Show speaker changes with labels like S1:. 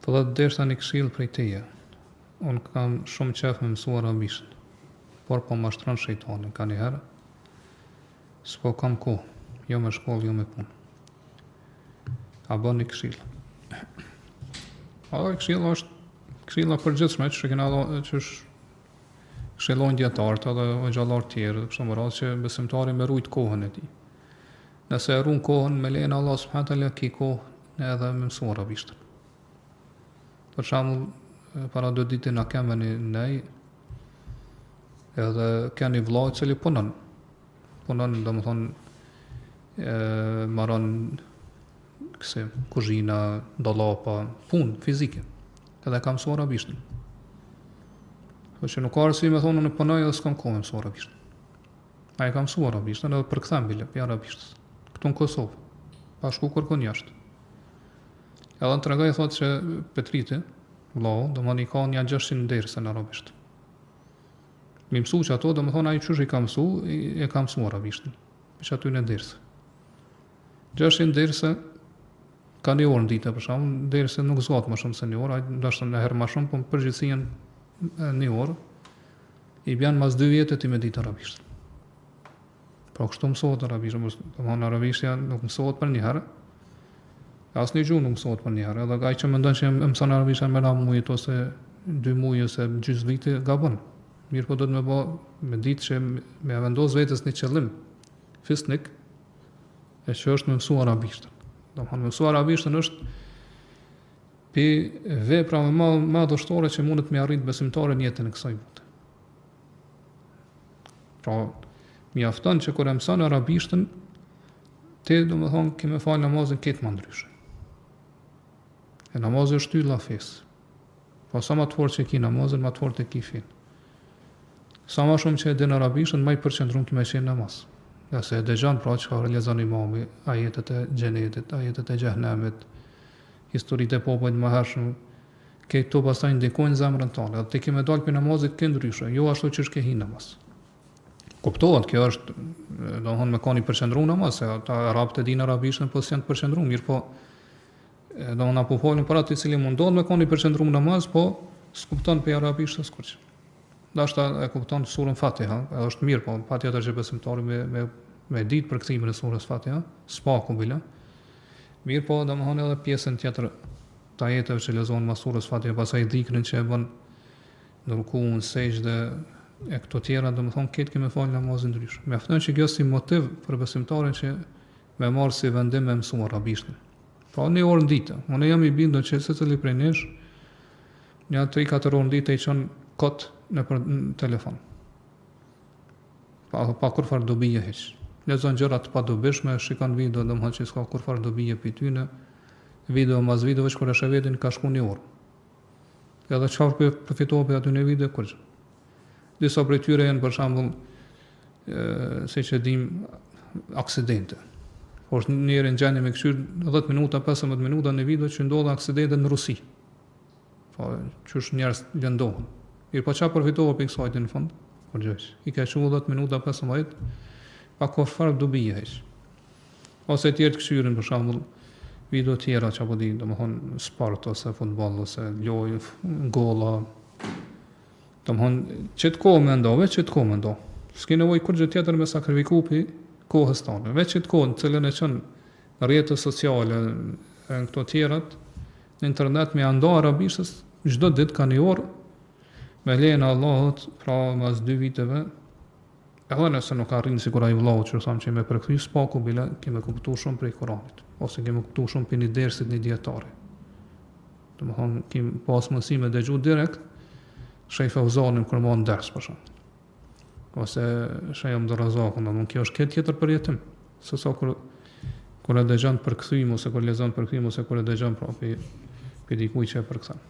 S1: Po dhe derisa një këshill prej teje. Unë kam shumë qef me mësu arabisht, por po mashtron shejtani ka njëherë. S'po kam kohë, jo me shkollë, jo me punë. A bën një këshill. Këshilla është këshilla përgjithshme që kena që këshillojnë dietarët edhe xhallarë tjerë, kështu më radhë që besimtari me rujt kohën e tij. Nëse e ruan kohën me lejen e Allah subhanahu taala ki kohë edhe me mësu arabisht. Për shembull, para 2 ditë na kemë nej edhe ka një vëlla i cili punon domethënë marron kuzhina, dollapa, punë fizike. Edhe kam mësuar arabisht. Po që nuk ka arsye me thonë në punoj edhe s'kam kohë mësuar arabisht. Ai kam mësuar arabisht edhe përkthem bile për arabisht. Këtu në Kosovë, pa shku kërkon jashtë. Edhe në tregoj thotë që Petriti, vëllau, domethënë i ka një 600 derse në arabisht. Mi mësu që ato, domethënë ai çush i ka mësu, e ka mësuar arabisht. Që aty në derse. 600 derse ka një orë në ditë, për shkakun, derisa nuk zgjat më shumë se një orë, ai ndoshta një herë më shumë, po në përgjithësi një orë i bën mas 2 vjetë ti me ditë arabisht. Po kështu mësohet arabisht, domethënë arabishtja nuk mësohet për një herë. Asnjë gjuhë nuk mësohet për një herë, edhe ai që mendon që mëson arabisht me muaj ose 2 muaj ose gjys vite gabon. Mirë po do të me ditë që me vendos vetes një qëllim fisnik, e që është me mësu arabisht. Domethënë mësu arabishtën është për vepra më dështore që mundet me arrit besimtare në jetën e kësaj bote. Pra, mjafton që kur e mëson arabishtën, ti domethënë ke me fal namazin këtë më ndryshe. E namazi është shtylla e fesë. Po sa më të fortë që ki namazin, më të fortë e ki fen. Sa më shumë që e din arabishtën, më i përqendron ki me qenë namaz. Ja se e dëgjon pra që ka lexon imami, ajetet e xhenetit, ajetet e xhehenemit, historitë e popujt më hershëm, këto pastaj ndikojnë zemrën tonë. Atë ti me dal për namazit ke ndryshe, jo ashtu që është ke hi namaz. Kuptohet, kjo është domethënë me koni përqendruar namaz, se ata arabët e dinë arabishtën, po s'janë të përqendruar, mirë po domethënë apo folën për atë i cili mundon me koni përqendruar namaz, po s'kupton për arabisht as kurrë. Dashta e kupton surën Fatiha, edhe është mirë, po patjetër që besimtari me ditë për kthimin e surës Fatiha, s'paku bile. Mirë, po domethënë edhe pjesën tjetër të ajeteve që lexohen mas surës Fatiha, pastaj dhikrin që e bën në rukun, sejdë e këto tjera, domethënë këtë kemë fal namazin ndryshe. Mjafton që kjo si motiv për besimtarin që me marr si vendim me mësuar arabishtën. Pra një orë në ditë, unë jam i bindur që secili prej nesh një 3-4 orë në ditë i çon kot në telefon. Pa kur farë dobije heq. Lexon gjëra të padobishme, shikon video, domethënë që s'ka kur farë dobije për tyne, video mas video veç kur e shëvetin ka shku një orë. Edhe çfarë përfitohet për aty në video kur. Disa prej tyre janë për shembull siç e dim aksidente. Por njëri në gjendje me këshyr 10 minuta, 15 minuta në video që ndodha aksidente në Rusi. Po qysh njerëz lëndohen. Mirë, po çfarë përfitova për kësaj në fund? Por gjësh. I ka shumë 10 minuta 15, pa kur farë dobije heq. Ose tjerë të këshyrin për shembull video të tjera që apo di, domethënë sport ose futboll ose lojë, golla. Domethënë çet kohë mendove, çet kohë mendo. S'ke nevojë kur gjë tjetër me sakrifiku pi kohës tonë. Veç çet kohën të cilën e çon rrjetet sociale e këto tjerat në internet me ando arabishtës çdo ditë ka një orë me lejen e Allahut, pra mas 2 viteve, edhe nëse nuk arrin sikur ai vllau që thamë që me përkthy spaku bile kemë kuptuar shumë prej Kuranit, ose kemë kuptuar shumë për një dersit një dietari. Domethënë kemë pas mundësi me dëgju direkt Shej Fauzanin kur mban ders për shkak. Ose Shej Abdurrazakun, domethënë kjo është këtë tjetër përjetim. Sesa kur e dëgjon përkthym ose kur lexon përkthym ose kur e dëgjon pra për dikujt që e përkthen.